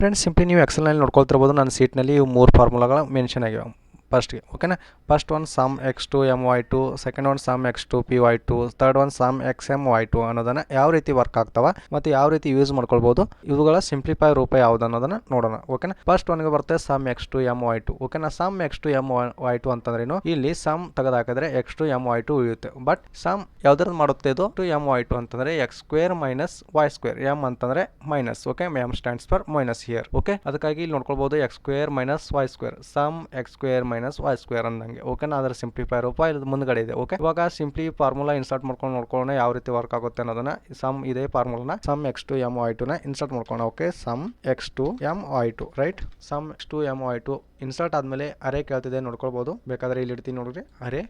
Friends simply ನೀವು ಎಕ್ಸೆಲ್ನಲ್ಲಿ ನೋಡ್ಕೊಳ್ತಿರ್ಬೋದು ನನ್ನ ಸೀಟ್ನಲ್ಲಿ ಇವು 3 ಫಾರ್ಮುಲಾಗಳು ಮೆನ್ಷನ್ ಆಗಿವೆ ಫಸ್ಟ್ಗೆ ಓಕೆನಾ. First one Sumx2my2, second one Sumx2py2, third one Sumxmy2 ಅನ್ನೋದನ್ನು ಯಾವ ರೀತಿ ವರ್ಕ್ ಆಗ್ತಾವ ಮತ್ತು ಯಾವ ರೀತಿ ಯೂಸ್ ಮಾಡ್ಕೊಳ್ಬೋದು, ಇವುಗಳ ಸಿಂಪ್ಲಿಫೈ ರೂಪ ಯಾವುದು ಅನ್ನೋದನ್ನು ನೋಡೋಣ ಓಕೆನಾ. ಫಸ್ಟ್ ಒನ್ಗೆ ಬರುತ್ತೆ Sumx2my2 ಓಕೆನಾ. Sumx2my2 ಅಂತಂದ್ರೇನು, ಇಲ್ಲಿ ಸಮ್ ತೆಗೆದಾಕಿದ್ರೆ x2my2 ಉಳಿಯುತ್ತೆ. ಬಟ್ ಸಮ್ ಯಾವ್ದ್ರದ್ದು ಮಾಡುತ್ತೆ ಇದು my2 ಅಂತಂದ್ರೆ x square minus y square, m ಅಂತಂದ್ರೆ minus okay, m stands for minus here okay. ಅದಕ್ಕಾಗಿ ಇಲ್ಲಿ ನೋಡ್ಕೊಳ್ಬಹುದು x square minus y square, sum x square minus y square ಅಂದಂಗೆ ಓಕೆನಾ. ಅದರ ಸಿಂಪ್ಲಿಫೈ ರೂಪ ಇಲ್ಲಿ ಮುಂದ್ಗಡೆ ಇದೆ ಓಕೆ. ಇವಾಗ ಸಿಂಪ್ಲಿ ಫಾರ್ಮುಲಾ ಇನ್ಸರ್ಟ್ ಮಾಡ್ಕೊಂಡು ನೋಡ್ಕೊಳ್ಳೋಣ ಯಾವ ರೀತಿ ವರ್ಕ್ ಆಗುತ್ತೆ ಅನ್ನೋದನ್ನ. ಸಮ್ ಇದೇ ಫಾರ್ಮುಲಾನ Sumx2my2 ನ ಇನ್ಸರ್ಟ್ ಮಾಡ್ಕೊಳ್ಳೋಣ okay. Sumx2my2 right. Sumx2my2 insert ಆದ್ಮೇಲೆ ಅರೇ ಕೇಳ್ತಿದೆ ನೋಡ್ಕೊಳ್ಬಹುದು, ಬೇಕಾದ್ರೆ ಇಲ್ಲಿ ಇಡ್ತೀನಿ ನೋಡ್ರಿ. ಅರೇ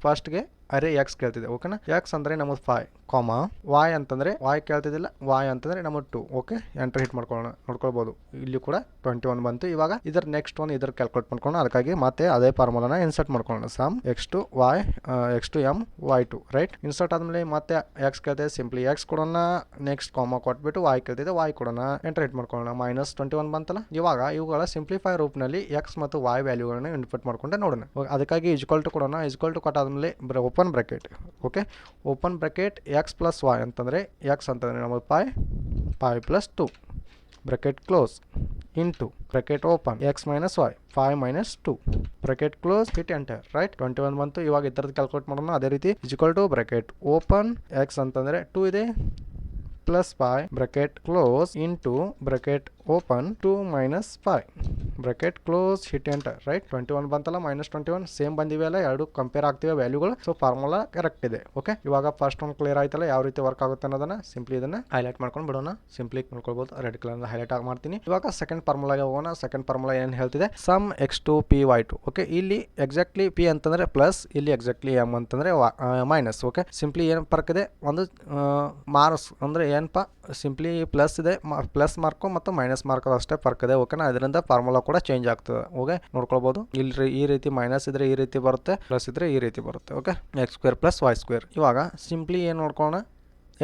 ಫಸ್ಟ್ಗೆ ಅರೇ ಎಕ್ಸ್ ಕೇಳ್ತಿದೆ ಓಕೆನಾ. ಎಕ್ಸ್ ಅಂದ್ರೆ ನಮ್ಮದು 5 ಕಾಮಾ y ಅಂತಂದ್ರೆ y ಕೇಳ್ತಿದಿಲ್ಲ, y ಅಂತಂದ್ರೆ ನಮ್ಮದು 2 ಓಕೆ. ಎಂಟರ್ ಹಿಟ್ ಮಾಡ್ಕೊಳ್ಳೋಣ ನೋಡ್ಕೊಳ್ಬಹುದು. ಇಲ್ಲಿ ಕೂಡ 21 ಬಂತು. ಇವಾಗ ಇದರ ನೆಕ್ಸ್ಟ್ ಒನ್ ಇದರ ಕ್ಯಾಲ್ಕುಲೇಟ್ ಮಾಡ್ಕೊಳ್ಳೋಣ. ಅದಕ್ಕಾಗಿ ಮತ್ತೆ ಅದೇ ಫಾರ್ಮುಲಾನ ಇನ್ಸರ್ಟ್ ಮಾಡ್ಕೊಳ್ಳೋಣ. Sumx2my2 right. ಇನ್ಸರ್ಟ್ ಆದ್ಮೇಲೆ ಮತ್ತೆ ಎಕ್ಸ್ ಕೇಳ್ತಿದೆ, ಸಿಂಪ್ಲಿ ಎಕ್ಸ್ ಕೊಡೋಣ. ನೆಕ್ಸ್ಟ್ ಕಾಮಾ ಕೊಟ್ಬಿಟ್ಟು y ಕೇಳ್ತಿದೆ, y ಕೊಡೋಣ. ಎಂಟರ್ ಹಿಟ್ ಮಾಡ್ಕೊಳ್ಳೋಣ. ಮೈನಸ್ 21 ಬಂತಲ್ಲ. ಇವಾಗ ಇವುಗಳ ಸಿಂಪ್ಲಿಫೈ ರೂಪ್ನಲ್ಲಿ ಎಕ್ಸ್ ಮತ್ತು y ವ್ಯಾಲ್ಯೂಗಳನ್ನ ಇನ್ಪುಟ್ ಮಾಡ್ಕೊಂಡೆ ನೋಡೋಣ. ಅದಕ್ಕಾಗಿ ಈಕ್ವಲ್ ಟು ಕೊಡೋಣ. ಈಕ್ವಲ್ ಟು ಕೊಟ್ಟಾದ್ಮೇಲೆ open bracket okay. Open bracket x plus y ಅಂತಂದ್ರೆ ಎಕ್ಸ್ ಅಂತಂದ್ರೆ ನಮ್ಮದು pi plus 2 bracket close into bracket open x minus y 5 minus 2 bracket close hit enter right. 21 ಬಂತು. ಇವಾಗ ಇದರದ್ದು ಕ್ಯಾಲ್ಕುಲೇಟ್ ಮಾಡೋಣ. ಅದೇ ರೀತಿ equal to bracket open X ಅಂತಂದ್ರೆ 2 ಇದೆ plus 5 bracket close into bracket open 2 minus 5 bracket close hit enter right. 21 ಬಂತಲ್ಲ, minus 21 same ಬಂದಿವೆ ಅಲ್ಲ, ಎರಡು ಕಂಪೇರ್ ಆಗ್ತಿವೆ ವ್ಯಾಲ್ಯೂಗಳು. ಸೊ ಫಾರ್ಮುಲಾ ಕರೆಕ್ಟ್ ಇದೆ ಓಕೆ. ಇವಾಗ ಫಸ್ಟ್ ಒಂದು ಕ್ಲಿಯರ್ ಆಯ್ತಲ್ಲ ಯಾವ ರೀತಿ ವರ್ಕ್ ಆಗುತ್ತೆ ಅನ್ನೋದನ್ನ ಸಿಂಪ್ಲಿ ಇದನ್ನ ಹೈಲೈಟ್ ಮಾಡ್ಕೊಂಡು ಬಿಡೋಣ. ಸಿಂಪ್ಲಿ ನೋಡ್ಕೊಳ್ಬಹುದು, ರೆಡ್ ಕಲರ್ ಹೈಲೈಟ್ ಆಗಿ ಮಾಡ್ತೀನಿ. ಇವಾಗ ಸೆಕೆಂಡ್ ಫಾರ್ಮುಲಾಗೆ ಹೋಗೋಣ. ಸೆಕೆಂಡ್ ಫಾರ್ಮುಲಾ ಏನು ಹೇಳ್ತಿದೆ, Sumx2py2 ಓಕೆ. ಇಲ್ಲಿ ಎಕ್ಸಾಕ್ಟ್ಲಿ ಪಿ ಅಂತಂದ್ರೆ ಪ್ಲಸ್, ಇಲ್ಲಿ ಎಕ್ಸಾಕ್ಟ್ಲಿ ಎಮ್ ಅಂತಂದ್ರೆ ಮೈನಸ್ ಓಕೆ. ಸಿಂಪ್ಲಿ ಏನು ಫರ್ಕ್ ಇದೆ, ಒಂದು ಮಾರ್ಕ್ಸ್ ಅಂದ್ರೆ ಏನಪ್ಪಾ, ಸಿಂಪ್ಲಿ ಪ್ಲಸ್ ಇದೆ, ಪ್ಲಸ್ ಮಾರ್ಕು ಮತ್ತು ಮೈನಸ್ ಮಾರ್ಕ್ ಅಷ್ಟೇ ಫರ್ಕ್ ಇದೆ ಓಕೆನಾ. ಇದರಿಂದ ಫಾರ್ಮುಲಾ ಕೂಡ ಚೇಂಜ್ ಆಗ್ತದೆ ಓಕೆ. ನೋಡ್ಕೊಳ್ಬಹುದು ಇಲ್ಲಿ ಈ ರೀತಿ ಮೈನಸ್ ಇದ್ರೆ ಈ ರೀತಿ ಬರುತ್ತೆ, ಪ್ಲಸ್ ಇದ್ರೆ ಈ ರೀತಿ ಬರುತ್ತೆ okay. X square plus y square. ಇವಾಗ ಸಿಂಪ್ಲಿ ಏನು ನೋಡ್ಕೊಳ್ಳೋಣ,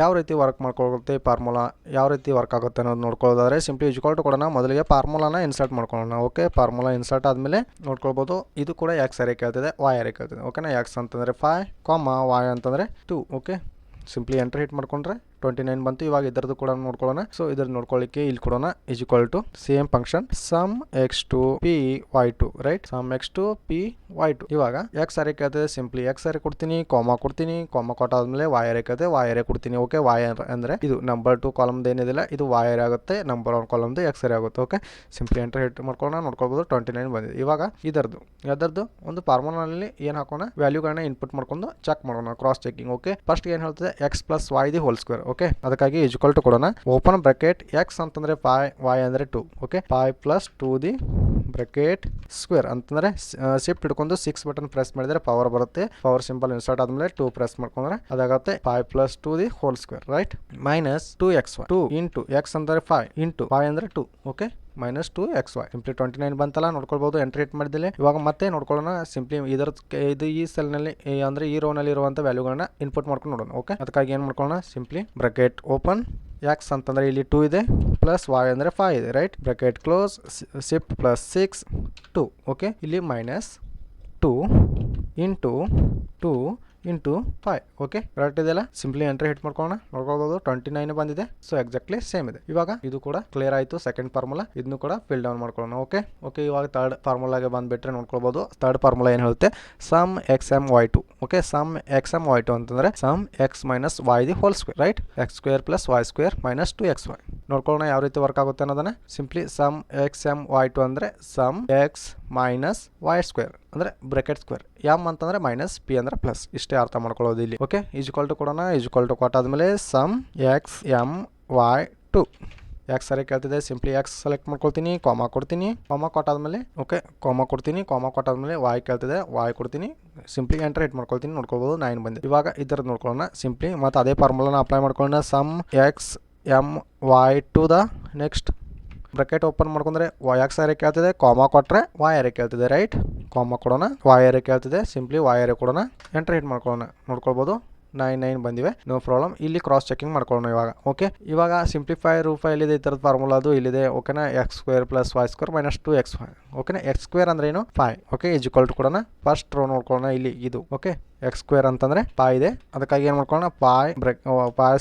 ಯಾವ ರೀತಿ ವರ್ಕ್ ಮಾಡ್ಕೊಳ್ಳುತ್ತೆ ಫಾರ್ಮುಲಾ, ಯಾವ ರೀತಿ ವರ್ಕ್ ಆಗುತ್ತೆ ಅನ್ನೋದು ನೋಡ್ಕೊಳ್ಳೋದಾದ್ರೆ ಸಿಂಪ್ಲಿ ಈಕ್ವಲ್ ಟು ಕೊಡೋಣ. ಮೊದಲಿಗೆ ಫಾರ್ಮುಲಾನ ಇನ್ಸರ್ಟ್ ಮಾಡ್ಕೊಳ್ಳೋಣ ಓಕೆ. ಫಾರ್ಮುಲಾ ಇನ್ಸರ್ಟ್ ಆದಮೇಲೆ ನೋಡ್ಕೊಳ್ಬೋದು, ಇದು ಕೂಡ ಎಕ್ಸ್ ಅರೇ ಕೇಳ್ತಿದೆ, y ಅರೇ ಕೇಳ್ತಿದೆ ಓಕೆನಾ. ಎಕ್ಸ್ ಅಂತಂದರೆ 5 ಕಾಮಾ y ಅಂತಂದರೆ 2 ಓಕೆ. ಸಿಂಪ್ಲಿ ಎಂಟರ್ ಹಿಟ್ ಮಾಡ್ಕೊಂಡ್ರೆ 29 ಬಂತು. ಇವಾಗ ಇದರದ್ದು ಕೂಡ ನೋಡ್ಕೊಳ್ಳೋಣ. ಸೊ ಇದ್ರದ್ದು ನೋಡ್ಕೊಳ್ಳಿಕ್ಕೆ ಇಲ್ಲಿ ಕೊಡೋಣ is equal to same function Sumx2py2 right. Sumx2py2. ಇವಾಗ ಎಕ್ಸ್ ಅರೇ ಕೇಳ್ತದೆ, ಸಿಂಪ್ಲಿ ಎಕ್ಸ್ ಅರೇ ಕೊಡ್ತೀನಿ, ಕಾಮಾ ಕೊಡ್ತೀನಿ. ಕಾಮಾ ಕೊಟ್ಟಾದ್ಮೇಲೆ y ಅರೇ ಕೇಳ್ತದೆ, y ಅರೇ ಕೊಡ್ತೀನಿ ಓಕೆ. y ಅಂದ್ರೆ ಇದು ನಂಬರ್ 2 ಕಾಲಮ್ದು ಏನಿದಿಲ್ಲ, ಇದು y ಅರೇ ಆಗುತ್ತೆ. ನಂಬರ್ 1 ಕಾಲಮ್ದು ಎಕ್ಸ್ ಅರೇ ಆಗುತ್ತೆ ಓಕೆ. ಸಿಂಪ್ಲಿ ಎಂಟರ್ ಹಿಟ್ ಮಾಡ್ಕೊಳ್ಳೋಣ. ನೋಡ್ಕೊಳ್ಬೋದು 29 ಬಂದಿದೆ. ಇವಾಗ ಅದರದ್ದು ಒಂದು ಫಾರ್ಮುಲಾನಲ್ಲಿ ಏನು ಹಾಕೋಣ, ವ್ಯಾಲ್ಯೂಗಳನ್ನ ಇನ್ಪುಟ್ ಮಾಡ್ಕೊಂಡು ಚೆಕ್ ಮಾಡೋಣ, ಕ್ರಾಸ್ ಚೆಕಿಂಗ್ ಓಕೆ. ಫಸ್ಟ್ ಏನು ಹೇಳ್ತದೆ, X plus y the whole square okay. ಅದಕ್ಕಾಗಿ ಈಕ್ವಲ್ ಟು ಕೊಡೋಣ. ಓಪನ್ ಬ್ರಾಕೆಟ್ ಎಕ್ಸ್ ಅಂತಂದ್ರೆ 5, y ಅಂದ್ರೆ 2 okay. 5 plus 2 the bracket square ಅಂತಂದ್ರೆ ಶಿಫ್ಟ್ ಹಿಡ್ಕೊಂಡು 6 ಬಟನ್ ಪ್ರೆಸ್ ಮಾಡಿದ್ರೆ ಪವರ್ ಬರುತ್ತೆ. ಪವರ್ ಸಿಂಪಲ್ ಇನ್ಸರ್ಟ್ ಆದ್ಮೇಲೆ 2 ಪ್ರೆಸ್ ಮಾಡ್ಕೊಂಡ್ರೆ ಅದಾಗುತ್ತೆ 5 plus 2 the whole square right. Minus 2xy 2 into X ಅಂದ್ರೆ 5 ಇಂಟು y ಅಂದ್ರೆ 2 ಓಕೆ. ಮೈನಸ್ 2xy ಸಿಂಪ್ಲಿ 29 ಬಂತಲ್ಲ, ನೋಡ್ಕೊಳ್ಬಹುದು. ಎಂಟರ್ ಹಿಟ್ ಮಾಡಿದ್ದೆ. ಇವಾಗ ಮತ್ತೆ ನೋಡ್ಕೊಳ್ಳೋಣ. ಸಿಂಪ್ಲಿ ಇದು ಈ ಸೆಲ್ ನಲ್ಲಿ ಅಂದ್ರೆ ಈ ರೋ ನಲ್ಲಿ ಇರುವಂತ ವ್ಯಾಲ್ಯೂಗಳನ್ನ ಇನ್ಪುಟ್ ಮಾಡ್ಕೊಂಡು ನೋಡೋಣ ಓಕೆ. ಅದಕ್ಕಾಗಿ ಏನು ಮಾಡ್ಕೊಳ್ಳೋಣ, ಸಿಂಪ್ಲಿ ಬ್ರಾಕೆಟ್ ಓಪನ್ ಎಕ್ಸ್ ಅಂತಂದ್ರೆ ಇಲ್ಲಿ 2 ಇದೆ ಪ್ಲಸ್ y ಅಂದ್ರೆ 5 ಇದೆ right. Bracket close shift plus 6 2 okay. ಇಲ್ಲಿ minus 2 into 2 into 5 okay. Correct ಇದೆಯಲ್ಲ. ಸಿಂಪ್ಲಿ ಎಂಟರ್ ಹಿಟ್ ಮಾಡ್ಕೊಳ್ಳೋಣ. ನೋಡ್ಕೊಳ್ಬಹುದು 29 ಬಂದಿದೆ. ಸೊ ಎಕ್ಸಾಕ್ಟ್ಲಿ ಸೇಮ್ ಇದೆ. ಇವಾಗ ಇದು ಕೂಡ ಕ್ಲಿಯರ್ ಆಯಿತು. ಸೆಕೆಂಡ್ ಫಾರ್ಮುಲಾ ಇದನ್ನು ಕೂಡ ಫಿಲ್ ಡೌನ್ ಮಾಡ್ಕೊಳ್ಳೋಣ ಓಕೆ. ಓಕೆ ಇವಾಗ ಥರ್ಡ್ ಫಾರ್ಮುಲಾಗೆ ಬಂದುಬಿಟ್ರೆ ನೋಡ್ಕೊಳ್ಬಹುದು. ಥರ್ಡ್ ಫಾರ್ಮುಲಾ ಏನು ಹೇಳುತ್ತೆ, Sumxmy2 ಓಕೆ. Sumxmy2 ಅಂತಂದ್ರೆ Sumx minus y the whole square right. X square plus y square minus 2xy. ನೋಡ್ಕೊಳ್ಳೋಣ ಯಾವ ರೀತಿ ವರ್ಕ್ ಆಗುತ್ತೆ ಅನ್ನೋದನ್ನ. ಸಿಂಪ್ಲಿ Sumxmy2 ಅಂದ್ರೆ Sumx ಮೈನಸ್ y ಸ್ಕ್ವೇರ್ ಅಂದ್ರೆ ಬ್ರಾಕೆಟ್ ಸ್ಕ್ವೇರ್, ಎಮ್ ಅಂತಂದ್ರೆ ಮೈನಸ್, ಪಿ ಅಂದ್ರೆ ಪ್ಲಸ್. ಇಷ್ಟೇ ಅರ್ಥ ಮಾಡ್ಕೊಳ್ಳೋದು ಇಲ್ಲಿ ಓಕೆ. ಈಕ್ವಲ್ ಟು ಕೊಡೋಣ. ಈಕ್ವಲ್ ಟು ಕೊಟ್ಟಾದ್ಮೇಲೆ Sumxmy2 ಎಕ್ಸ್ ಅರೇ ಕೇಳ್ತಿದೆ, ಸಿಂಪ್ಲಿ ಎಕ್ಸ್ ಸೆಲೆಕ್ಟ್ ಮಾಡ್ಕೊಳ್ತೀನಿ, ಕಾಮಾ ಕೊಡ್ತೀನಿ. ಕಾಮಾ ಕೊಟ್ಟಾದ್ಮೇಲೆ ಓಕೆ, ಕಾಮಾ ಕೊಡ್ತೀನಿ. ಕಾಮಾ ಕೊಟ್ಟಾದ್ಮೇಲೆ y ಕೇಳ್ತಿದೆ, y ಕೊಡ್ತೀನಿ. ಸಿಂಪ್ಲಿ ಎಂಟರ್ ಹಿಟ್ ಮಾಡ್ಕೊಳ್ತೀನಿ. ನೋಡ್ಕೊಳ್ಬೋದು 9 ಬಂದಿದೆ. ಇವಾಗ ಇದರದ್ದು ನೋಡ್ಕೊಳ್ಳೋಣ. ಸಿಂಪ್ಲಿ ಮತ್ತೆ ಅದೇ ಫಾರ್ಮುಲಾನ ಅಪ್ಲೈ ಮಾಡ್ಕೊಳ್ಳೋಣ. Sumxmy2 the next bracket open ಮಾಡ್ಕೊಂಡ್ರೆ ಎಕ್ಸ್ ಅರೇ ಕೇಳ್ತಿದೆ, ಕಾಮಾ ಕೊಟ್ಟರೆ y ಅರೇ ಕೇಳ್ತಿದೆ ರೈಟ್. ಕಾಮಾ ಕೊಡೋಣ, y ಅರೇ ಕೇಳ್ತಿದೆ, ಸಿಂಪ್ಲಿ y ಅರೇ ಕೊಡೋಣ. ಎಂಟರ್ ಹಿಟ್ ಮಾಡ್ಕೊಳ್ಳೋಣ. ನೋಡ್ಕೊಳ್ಬೋದು 99 ಬಂದಿವೆ, ನೋ ಪ್ರಾಬ್ಲಮ್. ಇಲ್ಲಿ ಕ್ರಾಸ್ ಚೆಕಿಂಗ್ ಮಾಡ್ಕೊಳ್ಳೋಣ ಇವಾಗ. ಓಕೆ, ಇವಾಗ ಸಿಂಪ್ಲಿಫೈ ರೂಪ ಎಲ್ಲಿದೆ ಈ ಥರದ ಫಾರ್ಮುಲಾ ಅದು ಇಲ್ಲಿದೆ. ಓಕೆನಾ, x² + y² - 2xy. ಓಕೆನಾ, x² ಅಂದ್ರೆ ಏನು 5. ಓಕೆ, ಈಸ್ ಈಕ್ವಲ್ ಟು ಕೊಡೋಣ. ಫಸ್ಟ್ ರೋ ನೋಡ್ಕೊಳ್ಳೋಣ ಇಲ್ಲಿ ಇದು. ಓಕೆ, x² ಅಂತಂದ್ರೆ ಪೈ ಇದೆ, ಅದಕ್ಕಾಗಿ ಏನು ಮಾಡ್ಕೊಳ್ಳೋಣ ಪೈ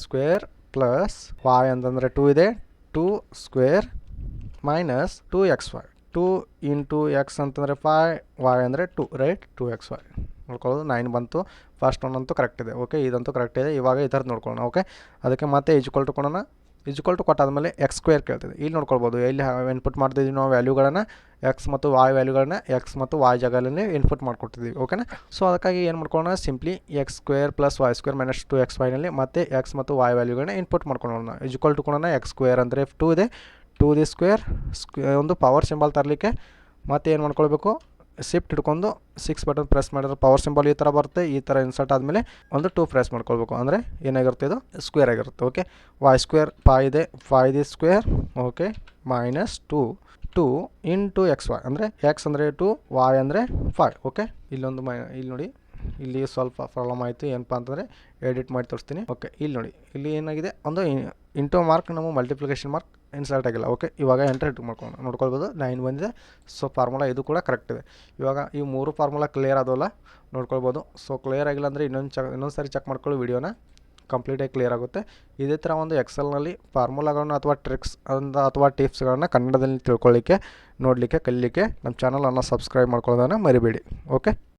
ಸ್ಕ್ವೇರ್ ಪ್ಲಸ್ y ಅಂತಂದರೆ 2 ಇದೆ, 2² ಮೈನಸ್ 2xy. 2 × x ಅಂತಂದರೆ 5, y ಅಂದರೆ 2 ರೈಟ್, 2xy ನೋಡ್ಕೊಳ್ಳೋದು. 9 ಬಂತು. ಫಸ್ಟ್ ಒನ್ ಅಂತೂ ಕರೆಕ್ಟ್ ಇದೆ. ಓಕೆ, ಇದಂತೂ ಕರೆಕ್ಟ್ ಇದೆ. ಇವಾಗ ಈ ಥರದ್ದು ನೋಡ್ಕೊಳ್ಳೋಣ. ಓಕೆ, ಅದಕ್ಕೆ ಮತ್ತೆ ಈಜ್ಕೊಲ್ ಟು ಕೊಡೋಣ. ಈಜ್ಕೊಲ್ ಟು ಕೊಟ್ಟಾದಮೇಲೆ x² ಕೇಳ್ತಿದೆ. ಇಲ್ಲಿ ನೋಡ್ಕೊಳ್ಬೋದು, ಇಲ್ಲಿ ಇನ್ಪುಟ್ ಮಾಡ್ತಿದ್ದೀವಿ ನಾವು ವ್ಯಾಲ್ಯೂಗಳನ್ನು, ಎಕ್ಸ್ ಮತ್ತು y ವ್ಯಾಲ್ಯೂಗಳನ್ನ ಎಕ್ಸ್ ಮತ್ತು y ಜಾಗದಲ್ಲಿ ಇನ್ಪುಟ್ ಮಾಡ್ಕೊಡ್ತಿದ್ದೀವಿ. ಓಕೆನಾ, ಸೊ ಅದಕ್ಕಾಗಿ ಏನು ಮಾಡ್ಕೊಳ್ಳೋಣ, ಸಿಂಪ್ಲಿ x² + y² - 2xy ಮತ್ತೆ x ಮತ್ತು y ವ್ಯಾಲ್ಯೂಗಳನ್ನ ಇನ್ಪುಟ್ ಮಾಡ್ಕೊಳ್ಳೋಣ. ಈಜ್ಕೊಲ್ ಟು ಕೊಡೋಣ. x² ಅಂದರೆ 2 ಇದೆ, 2 ಒಂದು ಪವರ್ ಸಿಂಬಲ್ ತರಲಿಕ್ಕೆ ಮತ್ತೆ ಏನು ಮಾಡ್ಕೊಳ್ಬೇಕು, ಶಿಫ್ಟ್ ಹಿಡ್ಕೊಂಡು 6 ಬಟನ್ ಪ್ರೆಸ್ ಮಾಡಿದ್ರೆ ಪವರ್ ಸಿಂಬಲ್ ಈ ಥರ ಬರುತ್ತೆ. ಈ ಥರ ಇನ್ಸರ್ಟ್ ಆದಮೇಲೆ ಒಂದು 2 ಪ್ರೆಸ್ ಮಾಡ್ಕೊಳ್ಬೇಕು, ಅಂದರೆ ಏನಾಗಿರುತ್ತೆ, ಇದು ಸ್ಕ್ವೇರ್ ಆಗಿರುತ್ತೆ. ಓಕೆ, y² ಪೈ ಇದೆ, 5 ಓಕೆ ಮೈನಸ್ 2 × xy ಅಂದರೆ x ಅಂದರೆ 2, y ಅಂದರೆ 5. ಓಕೆ, ಇಲ್ಲೊಂದು ಇಲ್ಲಿ ನೋಡಿ, ಇಲ್ಲಿ ಸ್ವಲ್ಪ ಪ್ರಾಬ್ಲಮ್ ಆಯಿತು. ಏನಪ್ಪ ಅಂತಂದರೆ ಎಡಿಟ್ ಮಾಡಿ ತೋರಿಸ್ತೀನಿ. ಓಕೆ, ಇಲ್ಲಿ ನೋಡಿ, ಇಲ್ಲಿ ಏನಾಗಿದೆ, ಒಂದು ಇಂಟು ಮಾರ್ಕ್ ನಮ್ಮ ಮಲ್ಟಿಪ್ಲಿಕೇಶನ್ ಮಾರ್ಕ್ ಇನ್ಸರ್ಟ್ ಆಗಿಲ್ಲ. ಓಕೆ, ಇವಾಗ ಎಂಟರ್ ಮಾಡ್ಕೊಂಡು ನೋಡ್ಕೊಳ್ಬೋದು, 9 ಬಂದಿದೆ. ಸೊ ಫಾರ್ಮುಲಾ ಇದು ಕೂಡ ಕರೆಕ್ಟ್ ಇದೆ. ಇವಾಗ ಈ 3 ಫಾರ್ಮುಲಾ ಕ್ಲಿಯರ್ ಆದವಲ್ಲ ನೋಡ್ಕೊಳ್ಬೋದು. ಸೊ ಕ್ಲಿಯರ್ ಆಗಿಲ್ಲ ಅಂದರೆ ಇನ್ನೊಂದು ಸಾರಿ ಚೆಕ್ ಮಾಡ್ಕೊಳ್ಳಿ ವಿಡಿಯೋನ, ಕಂಪ್ಲೀಟಾಗಿ ಕ್ಲಿಯರ್ ಆಗುತ್ತೆ. ಇದೇ ಥರ ಒಂದು ಎಕ್ಸೆಲ್ನಲ್ಲಿ ಫಾರ್ಮುಲಾಗಳನ್ನು ಅಥವಾ ಟ್ರಿಕ್ಸ್ ಅಥವಾ ಟಿಪ್ಸ್ಗಳನ್ನು ಕನ್ನಡದಲ್ಲಿ ತಿಳ್ಕೊಳ್ಳಿಕ್ಕೆ, ನೋಡಲಿಕ್ಕೆ, ಕಲೀಲಿಕ್ಕೆ ನಮ್ಮ ಚಾನಲನ್ನು ಸಬ್ಸ್ಕ್ರೈಬ್ ಮಾಡ್ಕೊಳ್ಳೋದನ್ನು ಮರಿಬೇಡಿ. ಓಕೆ.